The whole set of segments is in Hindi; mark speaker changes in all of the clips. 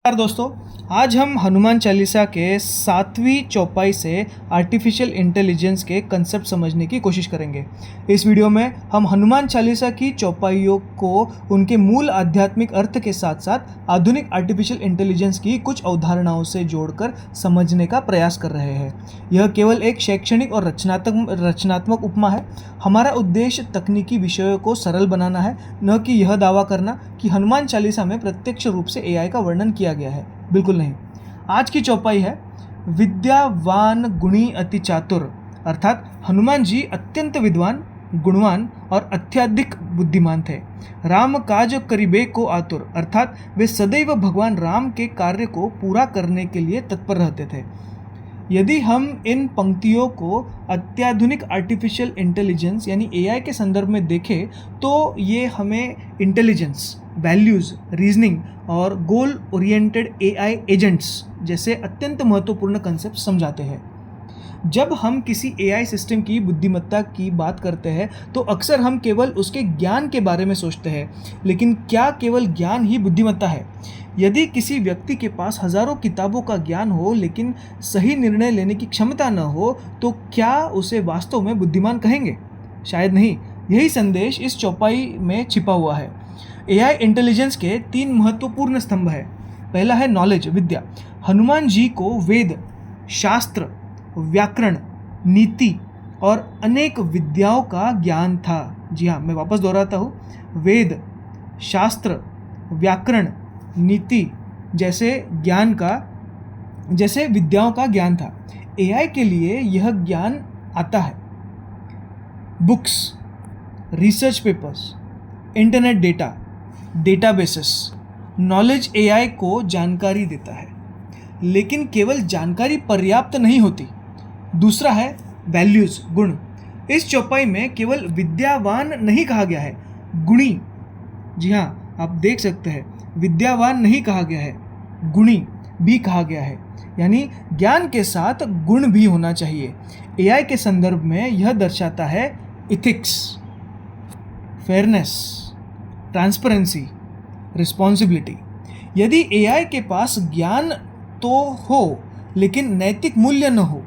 Speaker 1: नमस्कार दोस्तों, आज हम हनुमान चालीसा के 7वीं चौपाई से आर्टिफिशियल इंटेलिजेंस के कंसेप्ट समझने की कोशिश करेंगे। इस वीडियो में हम हनुमान चालीसा की चौपाइयों को उनके मूल आध्यात्मिक अर्थ के साथ साथ आधुनिक आर्टिफिशियल इंटेलिजेंस की कुछ अवधारणाओं से जोड़कर समझने का प्रयास कर रहे हैं। यह केवल एक शैक्षणिक और रचनात्मक उपमा है। हमारा उद्देश्य तकनीकी विषयों को सरल बनाना है, न कि यह दावा करना कि हनुमान चालीसा में प्रत्यक्ष रूप से एआई का वर्णन किया गया है। बिल्कुल नहीं। आज की चौपाई है विद्यावान गुणी अति चातुर, अर्थात हनुमान जी अत्यंत विद्वान, गुणवान और अत्यधिक बुद्धिमान थे। राम काज करिबे को आतुर, अर्थात वे सदैव भगवान राम के कार्य को पूरा करने के लिए तत्पर रहते थे। यदि हम इन पंक्तियों को अत्याधुनिक आर्टिफिशियल इंटेलिजेंस यानी एआई के संदर्भ में देखें तो ये हमें इंटेलिजेंस, वैल्यूज़, रीजनिंग और गोल ओरिएंटेड एआई एजेंट्स जैसे अत्यंत महत्वपूर्ण कंसेप्ट समझाते हैं। जब हम किसी एआई सिस्टम की बुद्धिमत्ता की बात करते हैं तो अक्सर हम केवल उसके ज्ञान के बारे में सोचते हैं, लेकिन क्या केवल ज्ञान ही बुद्धिमत्ता है? यदि किसी व्यक्ति के पास हजारों किताबों का ज्ञान हो लेकिन सही निर्णय लेने की क्षमता न हो तो क्या उसे वास्तव में बुद्धिमान कहेंगे? शायद नहीं। यही संदेश इस चौपाई में छिपा हुआ है। एआई इंटेलिजेंस के 3 महत्वपूर्ण स्तंभ हैं। पहला है नॉलेज, विद्या। हनुमान जी को वेद, शास्त्र, व्याकरण, नीति और अनेक विद्याओं का ज्ञान था। जी हाँ, मैं वापस दोहराता हूँ, वेद, शास्त्र, व्याकरण, नीति जैसे विद्याओं का ज्ञान था। एआई के लिए यह ज्ञान आता है books, research papers, internet data, databases. Knowledge AI को जानकारी देता है, लेकिन केवल जानकारी पर्याप्त नहीं होती। दूसरा है वैल्यूज़, गुण। इस चौपाई में केवल विद्यावान नहीं कहा गया है, गुणी। जी हाँ, आप देख सकते हैं, विद्यावान नहीं कहा गया है, गुणी भी कहा गया है, यानी ज्ञान के साथ गुण भी होना चाहिए। एआई के संदर्भ में यह दर्शाता है इथिक्स, फेयरनेस, ट्रांसपेरेंसी, रिस्पॉन्सिबिलिटी। यदि एआई के पास ज्ञान तो हो लेकिन नैतिक मूल्य न हो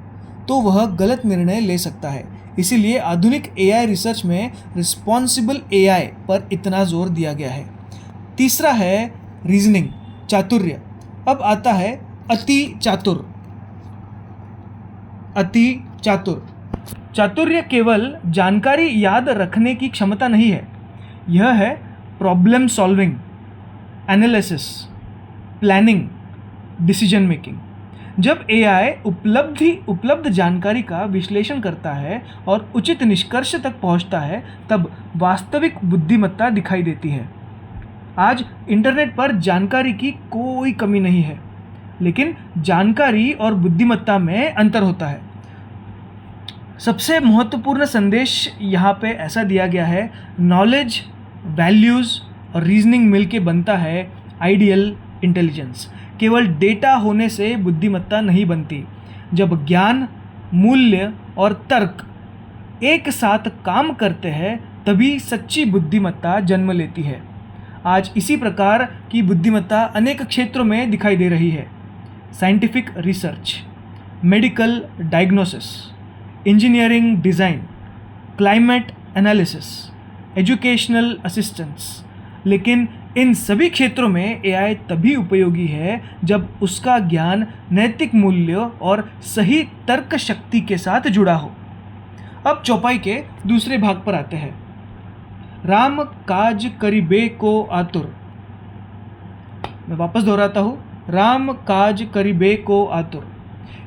Speaker 1: तो वह गलत निर्णय ले सकता है। इसीलिए आधुनिक एआई रिसर्च में रिस्पॉन्सिबल एआई पर इतना जोर दिया गया है। तीसरा है रीजनिंग, चातुर्य। अब आता है अति चातुर। अति चातुर, चातुर्य केवल जानकारी याद रखने की क्षमता नहीं है, यह है problem solving, analysis, planning, decision making. जब एआई उपलब्ध जानकारी का विश्लेषण करता है और उचित निष्कर्ष तक पहुंचता है, तब वास्तविक बुद्धिमत्ता दिखाई देती है। आज इंटरनेट पर जानकारी की कोई कमी नहीं है, लेकिन जानकारी और बुद्धिमत्ता में अंतर होता है। सबसे महत्वपूर्ण संदेश यहाँ पे ऐसा दिया गया है, नॉलेज, वैल्यूज़ और रीजनिंग मिलके बनता है आइडियल इंटेलिजेंस। केवल डेटा होने से बुद्धिमत्ता नहीं बनती। जब ज्ञान, मूल्य और तर्क एक साथ काम करते हैं तभी सच्ची बुद्धिमत्ता जन्म लेती है। आज इसी प्रकार की बुद्धिमत्ता अनेक क्षेत्रों में दिखाई दे रही है। Scientific research, medical diagnosis, engineering design, climate analysis, educational assistance. लेकिन इन सभी क्षेत्रों में एआई तभी उपयोगी है जब उसका ज्ञान नैतिक मूल्यों और सही तर्क शक्ति के साथ जुड़ा हो। अब चौपाई के दूसरे भाग पर आते हैं। राम काज करिबे को आतुर। मैं वापस दोहराता हूँ, राम काज करिबे को आतुर।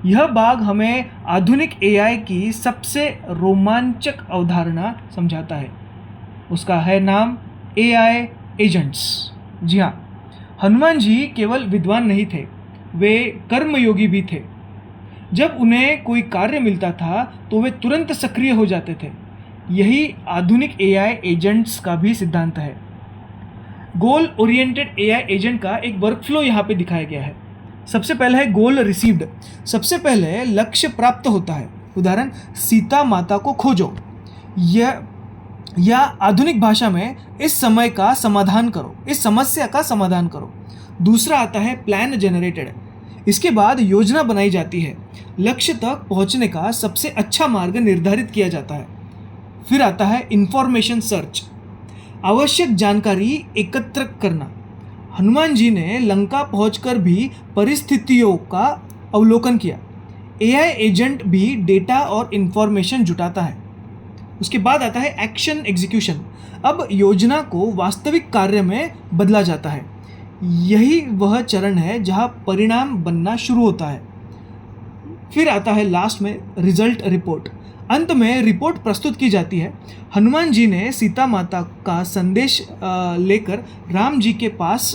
Speaker 1: यह भाग हमें आधुनिक एआई की सबसे रोमांचक अवधारणा समझाता है। उसका है नाम एआई एजेंट्स। जी हाँ, हनुमान जी केवल विद्वान नहीं थे, वे कर्मयोगी भी थे। जब उन्हें कोई कार्य मिलता था तो वे तुरंत सक्रिय हो जाते थे। यही आधुनिक एआई एजेंट्स का भी सिद्धांत है। गोल ओरिएंटेड एआई एजेंट का एक वर्कफ्लो यहाँ पे दिखाया गया है। सबसे पहले है गोल रिसीव्ड। सबसे पहले लक्ष्य प्राप्त होता है। उदाहरण, सीता माता को खोजो। या आधुनिक भाषा में इस समस्या का समाधान करो। दूसरा आता है प्लान जनरेटेड। इसके बाद योजना बनाई जाती है, लक्ष्य तक पहुंचने का सबसे अच्छा मार्ग निर्धारित किया जाता है। फिर आता है इंफॉर्मेशन सर्च, आवश्यक जानकारी एकत्र करना। हनुमान जी ने लंका पहुंचकर भी परिस्थितियों का अवलोकन किया। एआई एजेंट भी डेटा और इंफॉर्मेशन जुटाता है। उसके बाद आता है एक्शन एग्जीक्यूशन। अब योजना को वास्तविक कार्य में बदला जाता है। यही वह चरण है जहां परिणाम बनना शुरू होता है। फिर आता है लास्ट में रिजल्ट रिपोर्ट। अंत में रिपोर्ट प्रस्तुत की जाती है। हनुमान जी ने सीता माता का संदेश लेकर राम जी के पास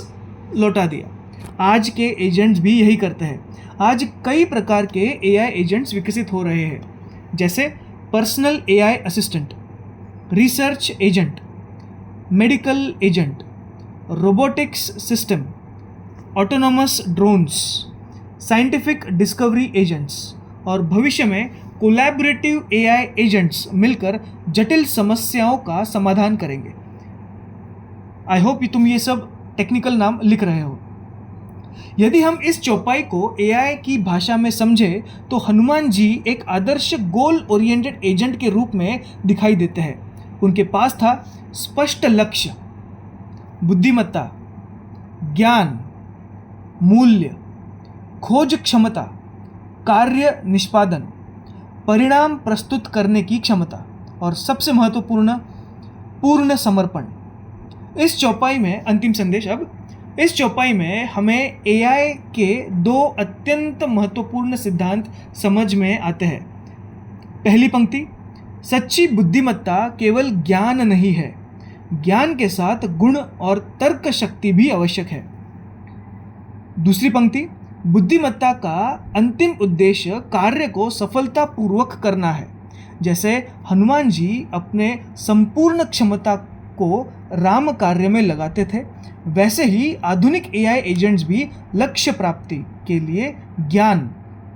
Speaker 1: लौटा दिया। आज के एजेंट्स भी यही करते हैं। आज कई प्रकार के एआई एजेंट्स विकसित हो रहे हैं, जैसे personal AI assistant, research agent, medical agent, robotics system, autonomous drones, scientific discovery agents और भविष्य में कोलैबोरेटिव एआई एजेंट्स मिलकर जटिल समस्याओं का समाधान करेंगे। आई होप तुम ये सब टेक्निकल नाम लिख रहे हो। यदि हम इस चौपाई को एआई की भाषा में समझें तो हनुमान जी एक आदर्श गोल ओरिएंटेड एजेंट के रूप में दिखाई देते हैं। उनके पास था स्पष्ट लक्ष्य, बुद्धिमत्ता, ज्ञान, मूल्य, खोज क्षमता, कार्य निष्पादन, परिणाम प्रस्तुत करने की क्षमता और सबसे महत्वपूर्ण पूर्ण समर्पण। इस चौपाई में अंतिम संदेश। अब इस चौपाई में हमें एआई के दो अत्यंत महत्वपूर्ण सिद्धांत समझ में आते हैं। पहली पंक्ति, सच्ची बुद्धिमत्ता केवल ज्ञान नहीं है, ज्ञान के साथ गुण और तर्क शक्ति भी आवश्यक है। दूसरी पंक्ति, बुद्धिमत्ता का अंतिम उद्देश्य कार्य को सफलतापूर्वक करना है। जैसे हनुमान जी अपने संपूर्ण क्षमता को राम कार्य में लगाते थे, वैसे ही आधुनिक एआई एजेंट्स भी लक्ष्य प्राप्ति के लिए ज्ञान,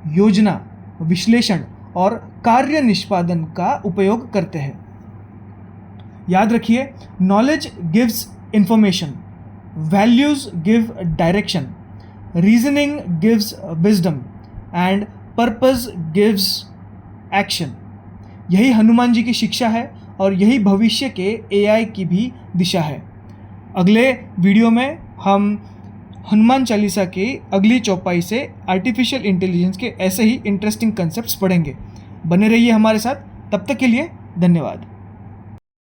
Speaker 1: योजना, विश्लेषण और कार्य निष्पादन का उपयोग करते हैं। याद रखिए, knowledge gives information, values give direction, reasoning gives wisdom and purpose gives action. यही हनुमान जी की शिक्षा है और यही भविष्य के एआई की भी दिशा है। अगले वीडियो में हम हनुमान चालीसा की अगली चौपाई से आर्टिफिशियल इंटेलिजेंस के ऐसे ही इंटरेस्टिंग कंसेप्ट्स पढ़ेंगे। बने रहिए हमारे साथ। तब तक के लिए धन्यवाद।